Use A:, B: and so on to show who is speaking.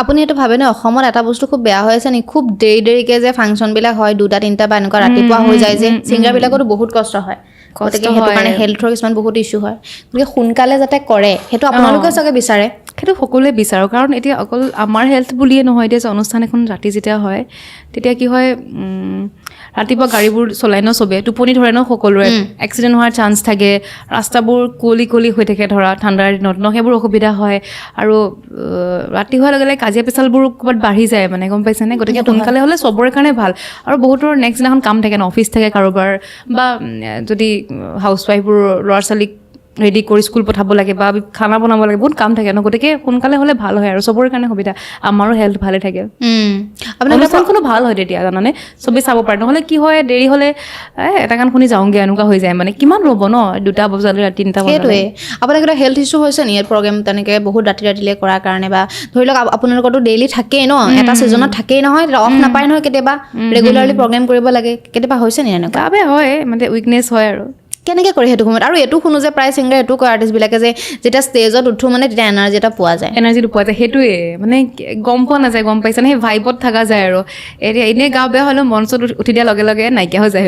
A: আপুনি এইটো ভাবেনে অসমত এটা বস্তু খুব বেয়া হৈ আছে নি খুব দেৰিকে যে ফাংচনবিলাক হয় 2টা-3টা বা এনেকুৱা ৰাতিপুৱা হৈ যায় যে ছিংগাৰবিলাকৰো বহুত কষ্ট হয় গতিকে সেইটো কাৰণে হেল্থৰ কিছুমান বহুত ইছ্যু হয় গতিকে সোনকালে যাতে কৰে সেইটো আপোনালোকে চাগে বিচাৰে
B: সেইটো সকলোৱে বিচাৰো কাৰণ এতিয়া অকল আমাৰ হেল্থ বুলিয়ে নহয় এতিয়া অনুষ্ঠান এখন ৰাতি যেতিয়া হয় তেতিয়া কি হয় ৰাতিপুৱা গাড়ীবোৰ চলাই ন চবে টোপনি ধৰে ন সকলোৰে এক্সিডেণ্ট হোৱাৰ চান্স থাকে ৰাস্তাবোৰ কলি হৈ থাকে ধৰা ঠাণ্ডাৰ দিনত ন সেইবোৰ অসুবিধা হয় আৰু ৰাতি হোৱাৰ লগে লগে কাজিয়া পেচালবোৰ ক'ৰবাত বাঢ়ি যায় মানে গম পাইছেনে গতিকে সোনকালে হ'লে চবৰে কাৰণে ভাল আৰু বহুতৰ নেক্সট দিনাখন কাম থাকে ন অফিচ থাকে কাৰোবাৰ বা যদি হাউচৱাইফবোৰ ল'ৰা ছোৱালীক ৰেডি কৰি স্কুল পঠাব লাগে বা খানা বনাব লাগে বহুত কাম থাকে ন গতিকে সোনকালে হ'লে ভাল হয় আৰু চবৰে কাৰণে সুবিধা আমাৰো হেল্থ ভালে থাকে অনুষ্ঠানখনো ভাল হয় তেতিয়া জানানে চবেই চাব পাৰে নহ'লে কি হয় দেৰি হ'লে এটা গান শুনি যাওঁগে এনেকুৱা হৈ যায় মানে কিমান ৰ'ব ন 2টা বজালৈ ৰাতি 3টা বজালৈ
A: সেইটোৱে আপোনাৰ কিবা হেল্থ ইছ্যু হৈছে নি প্ৰগ্ৰেম তেনেকৈ বহুত ৰাতিলৈ কৰাৰ কাৰণে বা ধৰি লওক আপোনালোকৰতো ডেইলি থাকেই ন এটা ছিজনত থাকেই নহয় অফ নাপায় নহয় কেতিয়াবা ৰেগুলাৰলি প্ৰগ্ৰেম কৰিব লাগে কেতিয়াবা হৈছে নি এনেকুৱা
B: গা বেয়া হয় মানে উইকনেছ হয় আৰু
A: কেনেকৈ কৰে সেইটো সময়ত আৰু এইটো শুনো যে প্ৰায় ছিংগাৰ এইটো কয় আৰ্টিষ্টবিলাকে যে যেতিয়া ষ্টেজত উঠো মানে তেতিয়া এনাৰ্জি এটা পোৱা যায়
B: এনাৰ্জিটো পোৱা যায় সেইটোৱে মানে গম পোৱা নাযায় গম পাইছানে সেই ভাইবত থকা যায় আৰু এতিয়া এনেই গা বেয়া হ'লেও মঞ্চত উঠি দিয়াৰ লগে লগে নাইকিয়া হৈ যায় সেইটো